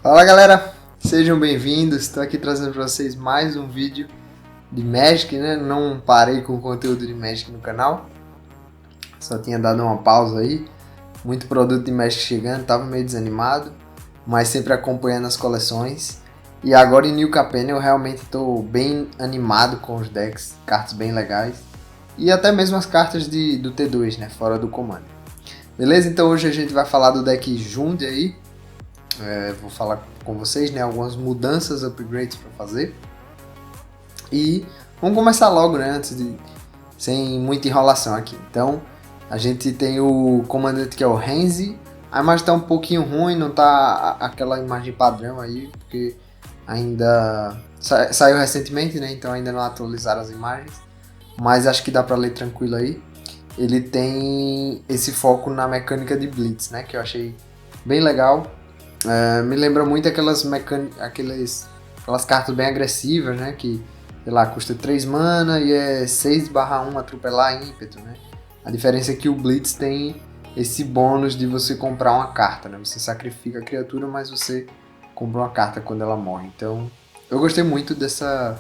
Fala galera, sejam bem-vindos. Estou aqui trazendo para vocês mais um vídeo de Magic, né? Não parei com o conteúdo de Magic no canal, só tinha dado uma pausa aí. Muito produto de Magic chegando, tava meio desanimado, mas sempre acompanhando as coleções. E agora em New Capenna eu realmente estou bem animado com os decks, cartas bem legais. E até mesmo as cartas do T2, né? Fora do Commander. Beleza? Então hoje a gente vai falar do deck Jund aí. Vou falar com vocês, né, algumas mudanças, upgrades para fazer. E vamos começar logo, né, sem muita enrolação aqui. Então, a gente tem o comandante que é o Renzi. A imagem está um pouquinho ruim, não tá aquela imagem padrão aí, porque ainda saiu recentemente, né, então ainda não atualizaram as imagens. Mas acho que dá para ler tranquilo aí. Ele tem esse foco na mecânica de Blitz, né, que eu achei bem legal. Me lembra muito aquelas cartas bem agressivas, né? Que, sei lá, custa 3 mana e é 6/1 atropelar ímpeto, né? A diferença é que o Blitz tem esse bônus de você comprar uma carta, né? Você sacrifica a criatura, mas você compra uma carta quando ela morre. Então, eu gostei muito dessa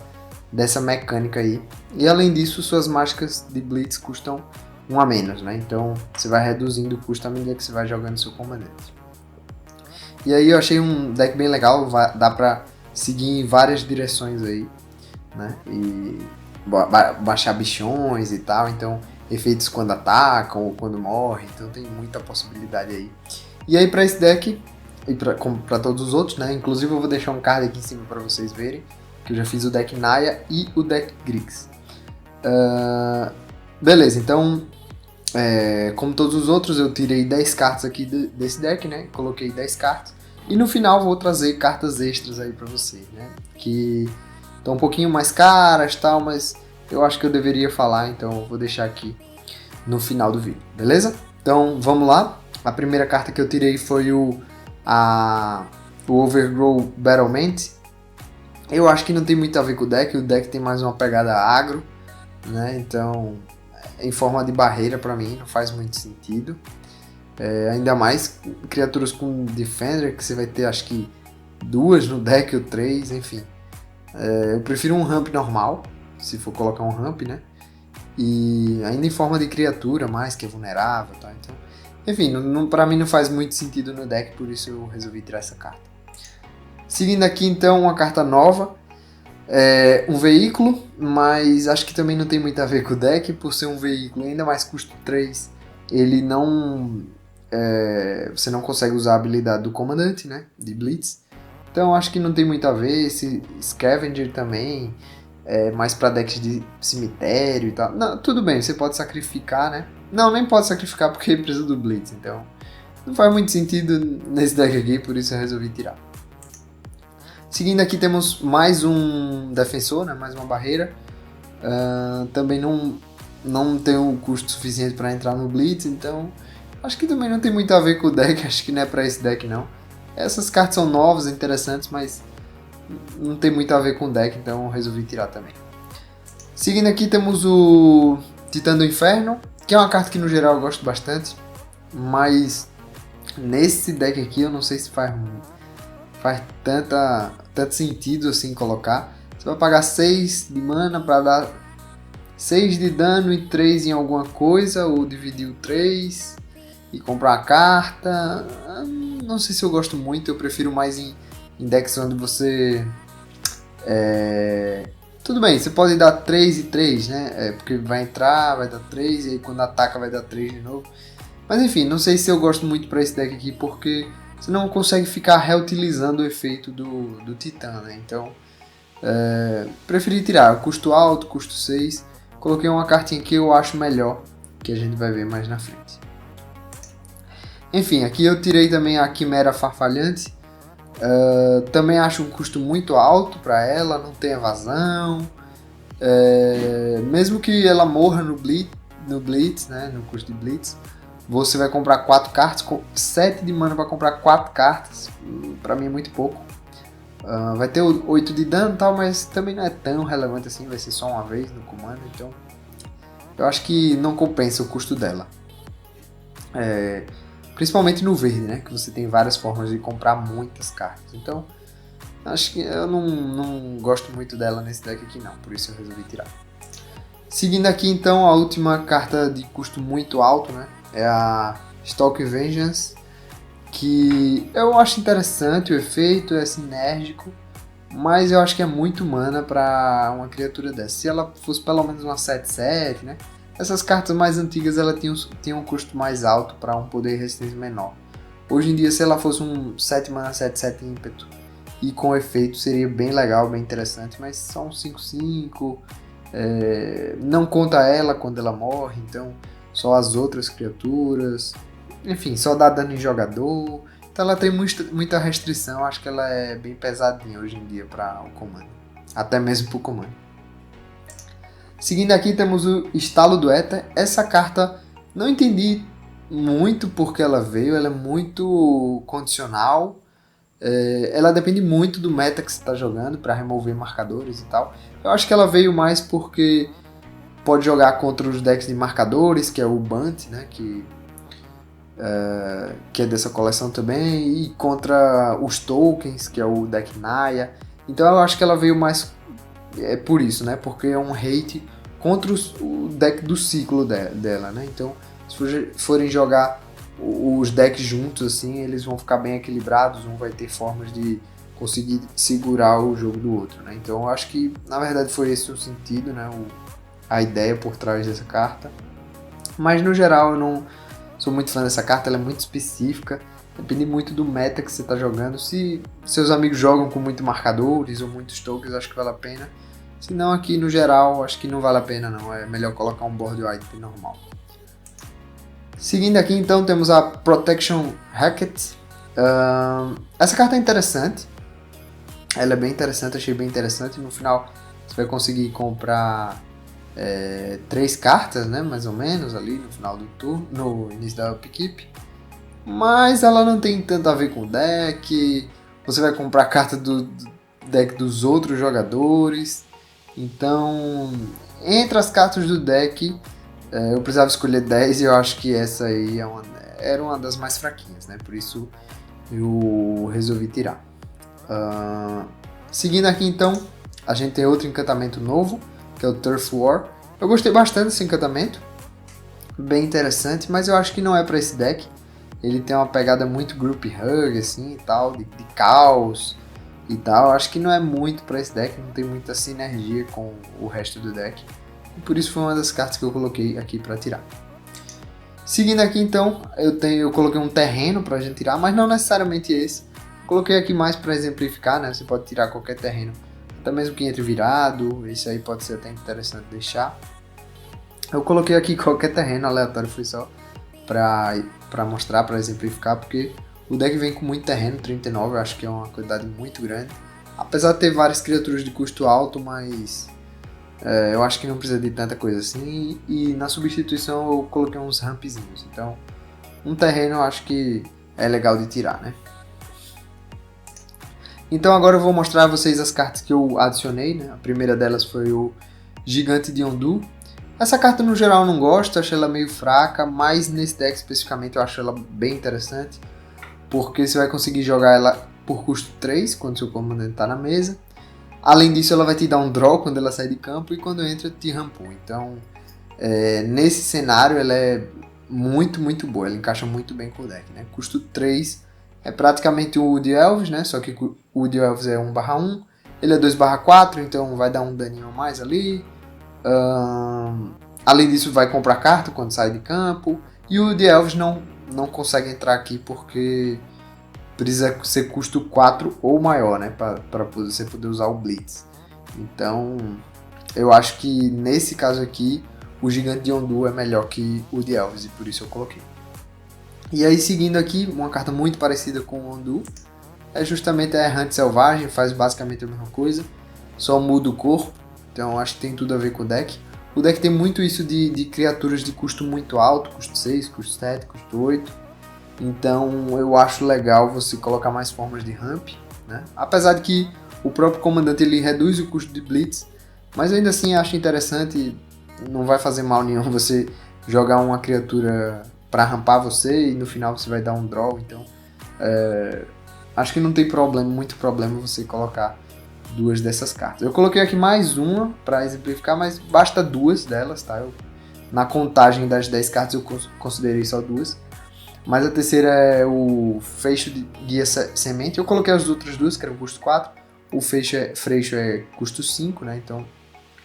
mecânica aí. E além disso, suas mágicas de Blitz custam 1 a menos, né? Então, você vai reduzindo o custo à medida que você vai jogando seu comandante. E aí eu achei um deck bem legal, dá pra seguir em várias direções aí, né? E baixar bichões e tal, então efeitos quando atacam ou quando morrem, então tem muita possibilidade aí. E aí pra esse deck, e pra todos os outros, né? Inclusive eu vou deixar um card aqui em cima pra vocês verem, que eu já fiz o deck Naya e o deck Grix. Beleza, então como todos os outros, eu tirei 10 cartas aqui desse deck, né? Coloquei 10 cartas. E no final vou trazer cartas extras aí pra vocês, né? Que estão um pouquinho mais caras e tal, mas eu acho que eu deveria falar, então eu vou deixar aqui no final do vídeo, beleza? Então vamos lá. A primeira carta que eu tirei foi o Overgrow Battlement. Eu acho que não tem muito a ver com o deck tem mais uma pegada agro, né? Então em forma de barreira pra mim não faz muito sentido. Ainda mais criaturas com Defender, que você vai ter acho que 2 no deck ou 3, enfim. Eu prefiro um ramp normal, se for colocar um ramp, né? E ainda em forma de criatura mais, que é vulnerável, tá? Então, enfim, pra mim não faz muito sentido no deck, por isso eu resolvi tirar essa carta. Seguindo aqui então uma carta nova, um veículo, mas acho que também não tem muito a ver com o deck, por ser um veículo ainda mais custo 3, ele não... você não consegue usar a habilidade do comandante, né, de Blitz. Então acho que não tem muito a ver. Esse Scavenger também é mais para decks de cemitério e tal. Não, tudo bem, você pode sacrificar, né? Não, nem pode sacrificar porque precisa do Blitz, então não faz muito sentido nesse deck aqui, por isso eu resolvi tirar. Seguindo aqui temos mais um defensor, né, mais uma barreira. Também não tem um custo suficiente para entrar no Blitz, então acho que também não tem muito a ver com o deck, acho que não é para esse deck não. Essas cartas são novas, interessantes, mas não tem muito a ver com o deck, então eu resolvi tirar também. Seguindo aqui temos o Titã do Inferno, que é uma carta que no geral eu gosto bastante, mas nesse deck aqui eu não sei se faz tanto sentido assim colocar. Você vai pagar 6 de mana para dar 6 de dano e 3 em alguma coisa, ou dividir o 3 e comprar a carta. Não sei se eu gosto muito, eu prefiro mais em decks onde você... Tudo bem, você pode dar 3 e 3, né? Porque vai entrar, vai dar 3 e aí quando ataca vai dar 3 de novo. Mas enfim, não sei se eu gosto muito para esse deck aqui, porque você não consegue ficar reutilizando o efeito do Titã, né? Então, preferi tirar. Custo alto, custo 6. Coloquei uma cartinha que eu acho melhor, que a gente vai ver mais na frente. Enfim, aqui eu tirei também a Quimera Farfalhante. Também acho um custo muito alto para ela, não tem evasão. Mesmo que ela morra no Blitz, né, no custo de Blitz, você vai comprar 4 cartas, com 7 de mana para comprar 4 cartas, para mim é muito pouco. Vai ter 8 de dano e tal, mas também não é tão relevante assim, vai ser só uma vez no comando, então eu acho que não compensa o custo dela. Principalmente no verde, né? Que você tem várias formas de comprar muitas cartas. Então, acho que eu não gosto muito dela nesse deck aqui não, por isso eu resolvi tirar. Seguindo aqui então, a última carta de custo muito alto, né? É a Stalk Vengeance, que eu acho interessante o efeito, é sinérgico, mas eu acho que é muito mana para uma criatura dessa. Se ela fosse pelo menos uma 7/7, né? Essas cartas mais antigas ela tinham um custo mais alto para um poder de resistência menor. Hoje em dia, se ela fosse um 7 mana 7/7 ímpeto e com efeito, seria bem legal, bem interessante, mas só um 5/5, não conta ela quando ela morre, então só as outras criaturas, enfim, só dá dano em jogador. Então ela tem muita restrição, acho que ela é bem pesadinha hoje em dia para o comando, até mesmo para o comando. Seguindo aqui temos o Estalo do Éter. Essa carta não entendi muito porque ela veio, ela é muito condicional, ela depende muito do meta que você está jogando para remover marcadores e tal. Eu acho que ela veio mais porque pode jogar contra os decks de marcadores, que é o Bunt, né, que é dessa coleção também, e contra os tokens, que é o deck Naya. Então eu acho que ela veio mais por isso, né? Porque é um hate contra o deck do ciclo dela, né? Então, se forem jogar os decks juntos, assim, eles vão ficar bem equilibrados, um vai ter formas de conseguir segurar o jogo do outro, né? Então eu acho que, na verdade, foi esse o sentido, né? A ideia por trás dessa carta. Mas, no geral, eu não sou muito fã dessa carta, ela é muito específica, depende muito do meta que você está jogando. Se seus amigos jogam com muito marcadores ou muitos tokens, acho que vale a pena. Se não, aqui no geral, acho que não vale a pena não, é melhor colocar um board wipe normal. Seguindo aqui então, temos a Protection Racket. Essa carta é interessante, ela é bem interessante, achei bem interessante. No final você vai conseguir comprar 3 cartas, né, mais ou menos, ali no final do turno, no início da upkeep. Mas ela não tem tanto a ver com o deck, você vai comprar carta do deck dos outros jogadores. Então, entre as cartas do deck, eu precisava escolher 10 e eu acho que essa aí era uma das mais fraquinhas, né? Por isso eu resolvi tirar. Seguindo aqui então, a gente tem outro encantamento novo, que é o Turf War. Eu gostei bastante desse encantamento, bem interessante, mas eu acho que não é para esse deck. Ele tem uma pegada muito group hug, assim, e tal, de caos e tal. Acho que não é muito para esse deck, não tem muita sinergia com o resto do deck. E por isso foi uma das cartas que eu coloquei aqui para tirar. Seguindo aqui então, eu coloquei um terreno para a gente tirar, mas não necessariamente esse. Coloquei aqui mais para exemplificar, né? Você pode tirar qualquer terreno, até mesmo que entre virado, esse aí pode ser até interessante deixar. Eu coloquei aqui qualquer terreno aleatório, foi só para mostrar, para exemplificar, porque o deck vem com muito terreno, 39, eu acho que é uma quantidade muito grande. Apesar de ter várias criaturas de custo alto, mas eu acho que não precisa de tanta coisa assim. E na substituição eu coloquei uns rampzinhos, então um terreno eu acho que é legal de tirar, né? Então agora eu vou mostrar a vocês as cartas que eu adicionei, né? A primeira delas foi o Gigante de Yondu. Essa carta no geral eu não gosto, acho ela meio fraca, mas nesse deck especificamente eu acho ela bem interessante, porque você vai conseguir jogar ela por custo 3 quando seu comandante está na mesa. Além disso, ela vai te dar um draw quando ela sai de campo e quando entra te rampou. Então, nesse cenário ela é muito, muito boa, ela encaixa muito bem com o deck, né? Custo 3 é praticamente o Wood Elves, né? Só que o Wood Elves é 1/1, ele é 2/4, então vai dar um daninho a mais ali. Além disso, vai comprar carta quando sai de campo. E o The Elves não consegue entrar aqui porque precisa ser custo 4 ou maior, né? Para você poder usar o Blitz. Então, eu acho que nesse caso aqui, o Gigante de Yondu é melhor que o The Elves e por isso eu coloquei. E aí, seguindo aqui, uma carta muito parecida com o Yondu é justamente a Errante Selvagem, faz basicamente a mesma coisa, só muda o corpo. Então acho que tem tudo a ver com o deck. O deck tem muito isso de criaturas de custo muito alto, custo 6, custo 7, custo 8. Então eu acho legal você colocar mais formas de ramp, né? Apesar de que o próprio comandante ele reduz o custo de Blitz, mas ainda assim acho interessante, não vai fazer mal nenhum você jogar uma criatura pra rampar você e no final você vai dar um draw, então acho que não tem muito problema você colocar duas dessas cartas. Eu coloquei aqui mais uma para exemplificar, mas basta duas delas, tá? Na contagem das 10 cartas eu considerei só duas. Mas a terceira é o Freixo de Guia Semente. Eu coloquei as outras duas, que eram custo 4. O Freixo é custo 5, né? Então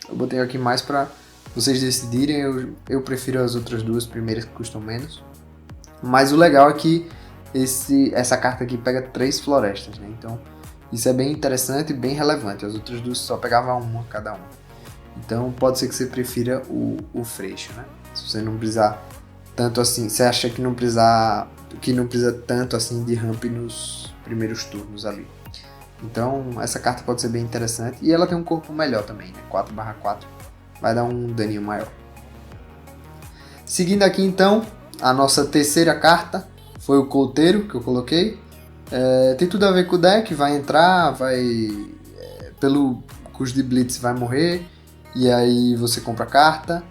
eu botei aqui mais para vocês decidirem. Eu prefiro as outras duas primeiras que custam menos. Mas o legal é que essa carta aqui pega 3 florestas, né? Então isso é bem interessante e bem relevante. As outras duas só pegavam uma cada uma. Então pode ser que você prefira o Freixo, né? Se você não precisar tanto assim, você acha que não precisa tanto assim de ramp nos primeiros turnos ali. Então essa carta pode ser bem interessante e ela tem um corpo melhor também, né? 4/4 vai dar um daninho maior. Seguindo aqui então, a nossa terceira carta foi o Couteiro que eu coloquei. Tem tudo a ver com o deck, vai entrar, pelo custo de Blitz vai morrer, e aí você compra a carta,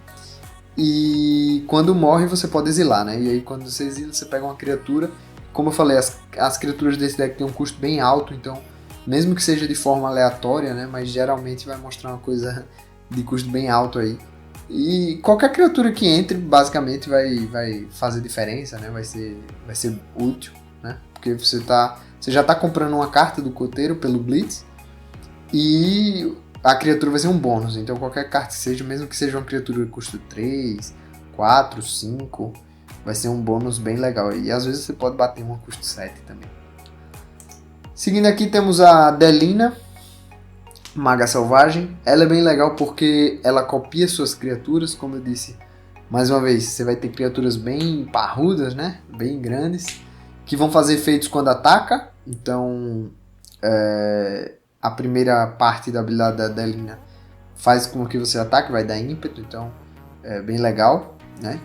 e quando morre você pode exilar, né? E aí quando você exila, você pega uma criatura. Como eu falei, as criaturas desse deck tem um custo bem alto, então mesmo que seja de forma aleatória, né? Mas geralmente vai mostrar uma coisa de custo bem alto aí. E qualquer criatura que entre, basicamente, vai fazer diferença, né? Vai ser útil, né? Porque você já está comprando uma carta do Couteiro pelo Blitz e a criatura vai ser um bônus. Então qualquer carta que seja, mesmo que seja uma criatura de custo 3, 4, 5, vai ser um bônus bem legal. E às vezes você pode bater uma custo 7 também. Seguindo aqui temos a Delina, Maga Selvagem. Ela é bem legal porque ela copia suas criaturas, como eu disse. Mais uma vez, você vai ter criaturas bem parrudas, né? Bem grandes, que vão fazer efeitos quando ataca. Então, a primeira parte da habilidade da Delina faz com que você ataque, vai dar ímpeto, então é bem legal, né?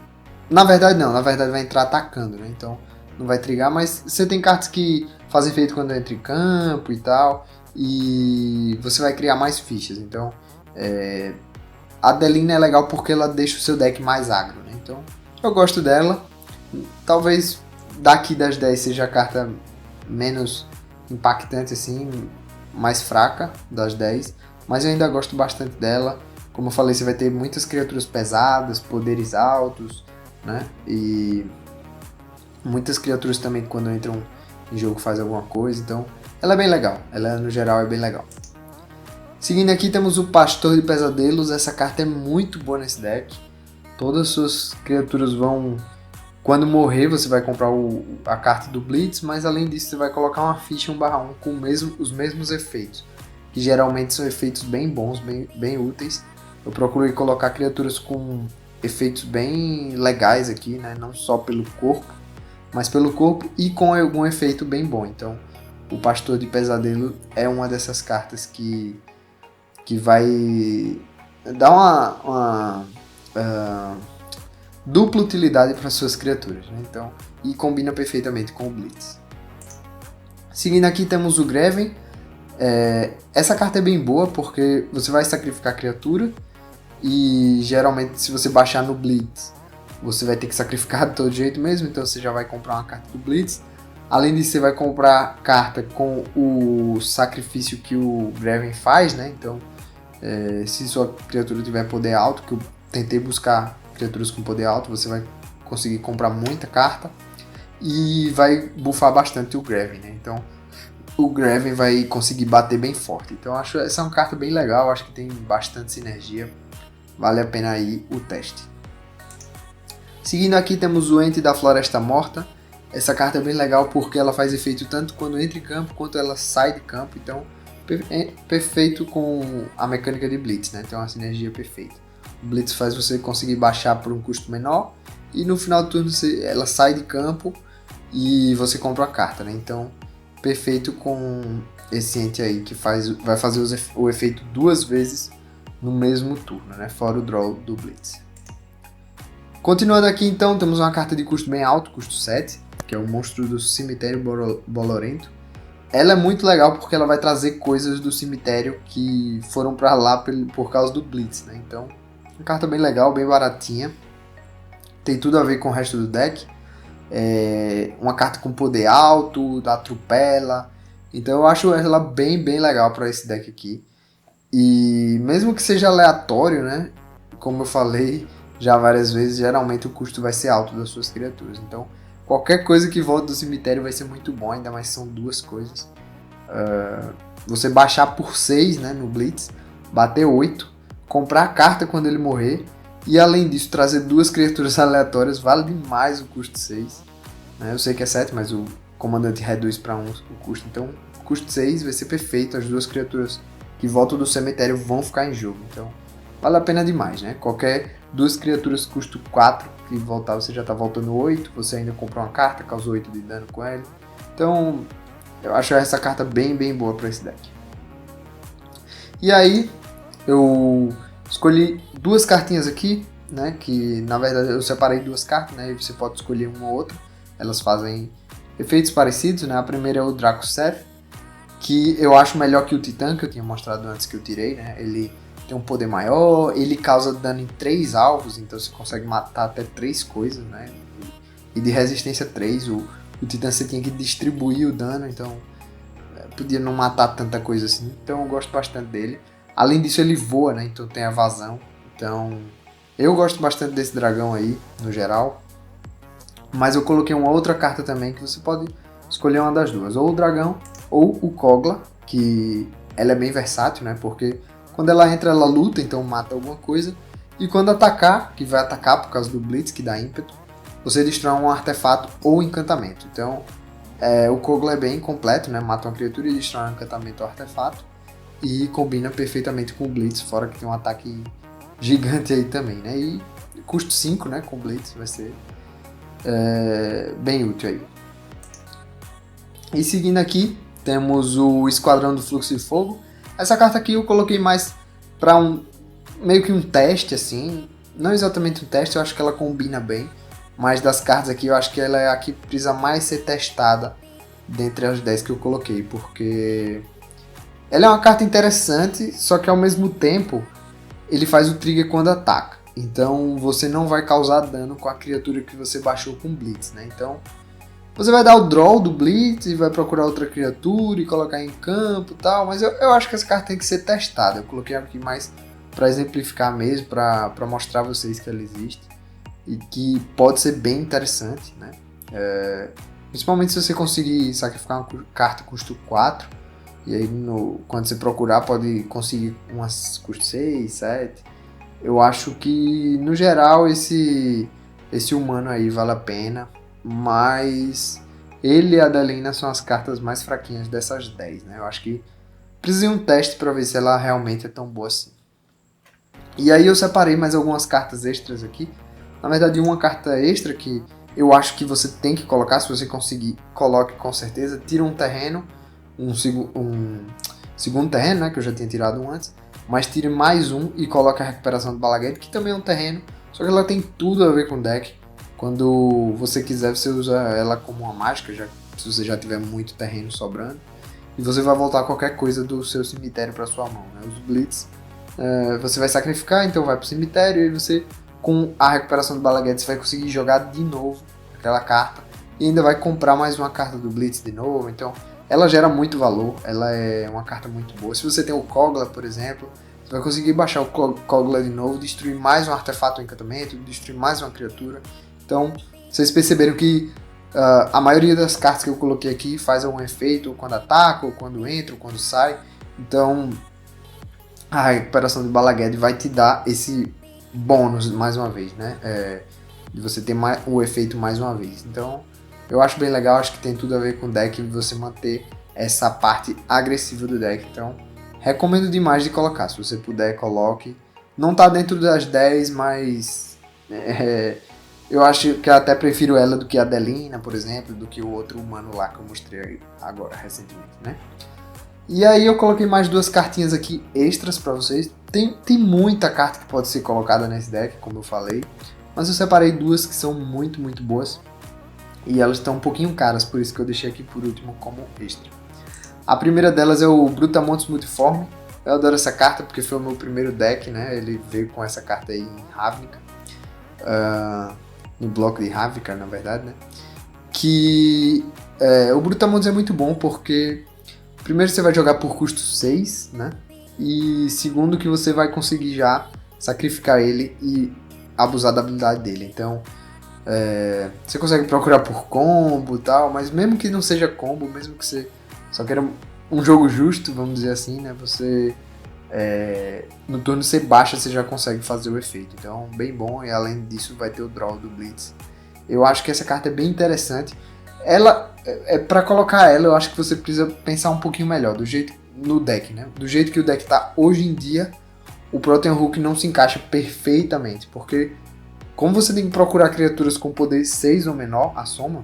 Na verdade vai entrar atacando, né? Então não vai trigar, mas você tem cartas que fazem efeito quando entra em campo e tal, e você vai criar mais fichas, então a Delina é legal porque ela deixa o seu deck mais agro, né? Então eu gosto dela, talvez daqui das 10 seja a carta menos impactante assim, mais fraca das 10, mas eu ainda gosto bastante dela. Como eu falei, você vai ter muitas criaturas pesadas, poderes altos, né? E muitas criaturas também que quando entram em jogo faz alguma coisa, então ela é bem legal, ela no geral é bem legal. Seguindo aqui temos o Pastor de Pesadelos. Essa carta é muito boa nesse deck, todas as suas criaturas vão... Quando morrer, você vai comprar a carta do Blitz, mas além disso, você vai colocar uma ficha 1/1 com os mesmos efeitos, que geralmente são efeitos bem bons, bem úteis. Eu procurei colocar criaturas com efeitos bem legais aqui, né? Não só pelo corpo, mas pelo corpo e com algum efeito bem bom. Então, o Pastor de Pesadelo é uma dessas cartas que vai dar uma dupla utilidade para suas criaturas, né? Então, e combina perfeitamente com o Blitz. Seguindo aqui temos o Greven. Essa carta é bem boa porque você vai sacrificar a criatura e geralmente se você baixar no Blitz você vai ter que sacrificar de todo jeito mesmo, então você já vai comprar uma carta do Blitz. Além disso, você vai comprar carta com o sacrifício que o Greven faz, né? Então, se sua criatura tiver poder alto, que eu tentei buscar criaturas com poder alto, você vai conseguir comprar muita carta e vai buffar bastante o Greven, né? Então o Greven vai conseguir bater bem forte. Então acho essa é uma carta bem legal, acho que tem bastante sinergia, vale a pena aí o teste. Seguindo aqui temos o Ente da Floresta Morta. Essa carta é bem legal porque ela faz efeito tanto quando entra em campo quanto ela sai de campo, então perfeito com a mecânica de Blitz, né? Então é uma sinergia perfeita. O Blitz faz você conseguir baixar por um custo menor e no final do turno ela sai de campo e você compra a carta, né? Então, perfeito com esse ente aí que vai fazer o efeito 2 vezes no mesmo turno, né? Fora o draw do Blitz. Continuando aqui então, temos uma carta de custo bem alto, custo 7, que é o Monstro do Cemitério Bolorento. Ela é muito legal porque ela vai trazer coisas do cemitério que foram pra lá por causa do Blitz, né? Então, uma carta bem legal, bem baratinha. Tem tudo a ver com o resto do deck. uma carta com poder alto, atropela. Então eu acho ela bem legal para esse deck aqui. E mesmo que seja aleatório, né? Como eu falei já várias vezes, geralmente o custo vai ser alto das suas criaturas. Então qualquer coisa que volte do cemitério vai ser muito bom, ainda mais são duas coisas. Você baixar por 6, né, no Blitz, bater 8, comprar a carta quando ele morrer, e além disso trazer duas criaturas aleatórias, vale demais o custo 6. Né? Eu sei que é 7, mas o comandante reduz para 1 o custo, então o custo 6 vai ser perfeito, as duas criaturas que voltam do cemitério vão ficar em jogo, então vale a pena demais, né? Qualquer duas criaturas custo 4 que voltar, você já está voltando 8, você ainda comprou uma carta, causou 8 de dano com ele, então eu acho essa carta bem boa para esse deck. E aí eu escolhi duas cartinhas aqui, né? Que na verdade eu separei duas cartas, né? E você pode escolher uma ou outra. Elas fazem efeitos parecidos, né? A primeira é o Draco Seth, que eu acho melhor que o Titã, que eu tinha mostrado antes que eu tirei, né? Ele tem um poder maior, ele causa dano em 3 alvos, então você consegue matar até 3 coisas, né? E de resistência 3, o Titã você tinha que distribuir o dano, então podia não matar tanta coisa assim, então eu gosto bastante dele. Além disso ele voa, né? Então tem a vazão, então eu gosto bastante desse dragão aí, no geral. Mas eu coloquei uma outra carta também que você pode escolher uma das duas, ou o dragão ou o Kogla, que ela é bem versátil, né? Porque quando ela entra ela luta, então mata alguma coisa, e quando atacar, que vai atacar por causa do Blitz, que dá ímpeto, você destrói um artefato ou encantamento. Então o Kogla é bem completo, né? Mata uma criatura e destrói um encantamento ou artefato, e combina perfeitamente com o Blitz, fora que tem um ataque gigante aí também, né? E custo 5, né? Com o Blitz vai ser bem útil aí. E seguindo aqui, temos o Esquadrão do Fluxo de Fogo. Essa carta aqui eu coloquei mais para meio que um teste, assim. Não exatamente um teste, eu acho que ela combina bem. Mas das cartas aqui, eu acho que ela é a que precisa mais ser testada dentre as 10 que eu coloquei. Porque ela é uma carta interessante, só que ao mesmo tempo ele faz o trigger quando ataca. Então você não vai causar dano com a criatura que você baixou com Blitz, né? Então você vai dar o draw do Blitz e vai procurar outra criatura e colocar em campo e tal, mas eu acho que essa carta tem que ser testada. Eu coloquei aqui mais para exemplificar mesmo, para mostrar a vocês que ela existe e que pode ser bem interessante, né? Principalmente se você conseguir sacrificar uma carta custo 4, e aí quando você procurar pode conseguir umas custo 6, 7. Eu acho que no geral esse humano aí vale a pena. Mas ele e a Adelina são as cartas mais fraquinhas dessas 10, né? Eu acho que precisa de um teste para ver se ela realmente é tão boa assim. E aí eu separei mais algumas cartas extras aqui. Na verdade, uma carta extra que eu acho que você tem que colocar, se você conseguir, coloque com certeza. Tira um terreno, um segundo terreno, né? Que eu já tinha tirado um antes. Mas tire mais um e coloque a recuperação do Balaguete, que também é um terreno. Só que ela tem tudo a ver com o deck. Quando você quiser, você usa ela como uma mágica, se você já tiver muito terreno sobrando. E você vai voltar qualquer coisa do seu cemitério para sua mão. Né? Os Blitz, você vai sacrificar, então vai para o cemitério. E você, com a recuperação do Balaguete, você vai conseguir jogar de novo aquela carta. E ainda vai comprar mais uma carta do Blitz de novo. Então ela gera muito valor, ela é uma carta muito boa. Se você tem o Kogla, por exemplo, você vai conseguir baixar o Kogla de novo, destruir mais um artefato ou encantamento, destruir mais uma criatura. Então, vocês perceberam que a maioria das cartas que eu coloquei aqui faz algum efeito quando ataca, ou quando entra, ou quando sai. Então, a recuperação de Balaguete vai te dar esse bônus mais uma vez, né? De você ter o efeito mais uma vez. Então, eu acho bem legal, acho que tem tudo a ver com o deck e você manter essa parte agressiva do deck. Então, recomendo demais de colocar. Se você puder, coloque. Não tá dentro das 10, mas eu acho que eu até prefiro ela do que a Adelina, por exemplo, do que o outro humano lá que eu mostrei agora, recentemente, né? E aí eu coloquei mais duas cartinhas aqui extras pra vocês. Tem muita carta que pode ser colocada nesse deck, como eu falei. Mas eu separei duas que são muito boas. E elas estão um pouquinho caras, por isso que eu deixei aqui por último como extra. A primeira delas é o Brutamontes Multiforme. Eu adoro essa carta porque foi o meu primeiro deck, né? Ele veio com essa carta aí em Ravnica. No bloco de Ravnica, na verdade, né? que o Brutamontes é muito bom porque primeiro você vai jogar por custo 6, né? E segundo que você vai conseguir já sacrificar ele e abusar da habilidade dele. Então você consegue procurar por combo e tal, mas mesmo que não seja combo, mesmo que você só queira um jogo justo, vamos dizer assim, né? Você no turno você baixa, você já consegue fazer o efeito. Então, bem bom, e além disso vai ter o draw do Blitz. Eu acho que essa carta é bem interessante. Ela, para colocar ela, eu acho que você precisa pensar um pouquinho melhor do jeito no deck, né? Do jeito que o deck tá hoje em dia, o Protean Hook não se encaixa perfeitamente, porque como você tem que procurar criaturas com poder 6 ou menor, a soma,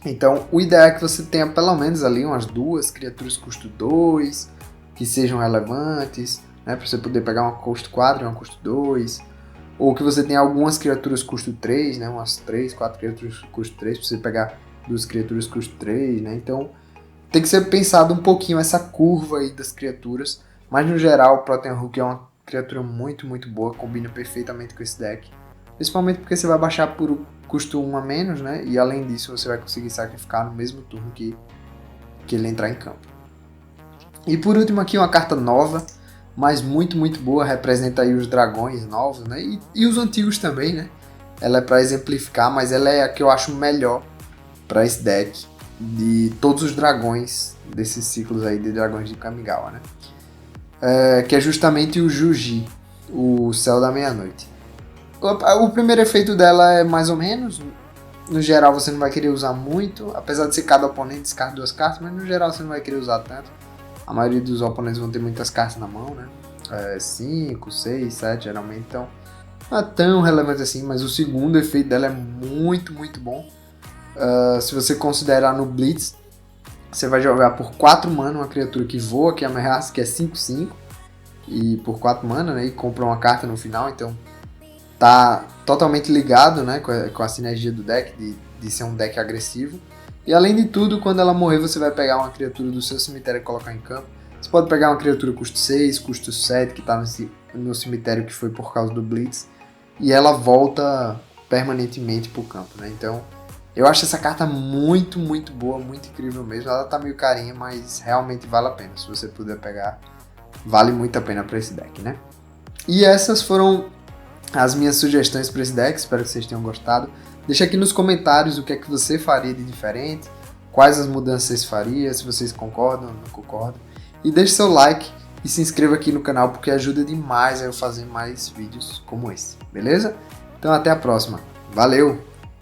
então o ideal é que você tenha pelo menos ali umas 2 criaturas custo 2, que sejam relevantes, né, para você poder pegar uma custo 4 e uma custo 2, ou que você tenha algumas criaturas custo 3, né, umas 3, 4 criaturas custo 3, para você pegar 2 criaturas custo 3, né, então tem que ser pensado um pouquinho essa curva aí das criaturas, mas no geral o Protean Hook é uma criatura muito, muito boa, combina perfeitamente com esse deck, principalmente porque você vai baixar por custo 1 a menos, né, e além disso você vai conseguir sacrificar no mesmo turno que ele entrar em campo. E por último aqui uma carta nova, mas muito, muito boa, representa aí os dragões novos, né? E os antigos também, né? Ela é para exemplificar, mas ela é a que eu acho melhor para esse deck de todos os dragões desses ciclos aí de dragões de Kamigawa, né? Que é justamente o Juji, o Céu da Meia-Noite. O primeiro efeito dela é mais ou menos, no geral você não vai querer usar muito, apesar de ser cada oponente descarta 2 cartas, mas no geral você não vai querer usar tanto. A maioria dos oponentes vão ter muitas cartas na mão, né? 5, 6, 7 geralmente, então não é tão relevante assim, mas o segundo efeito dela é muito, muito bom. Se você considerar no Blitz, você vai jogar por 4 mana uma criatura que voa, que ameaça, que é 5/5, e por 4 mana, né? E compra uma carta no final, então tá totalmente ligado, né? Com a sinergia do deck, de ser um deck agressivo. E além de tudo, quando ela morrer, você vai pegar uma criatura do seu cemitério e colocar em campo. Você pode pegar uma criatura custo 6, custo 7, que está no cemitério que foi por causa do Blitz, e ela volta permanentemente pro campo, né? Então, eu acho essa carta muito, muito boa, muito incrível mesmo. Ela tá meio carinha, mas realmente vale a pena. Se você puder pegar, vale muito a pena para esse deck, né? E essas foram as minhas sugestões para esse deck, espero que vocês tenham gostado. Deixa aqui nos comentários o que é que você faria de diferente, quais as mudanças vocês fariam, se vocês concordam ou não concordam. E deixe seu like e se inscreva aqui no canal porque ajuda demais a eu fazer mais vídeos como esse, beleza? Então até a próxima, valeu!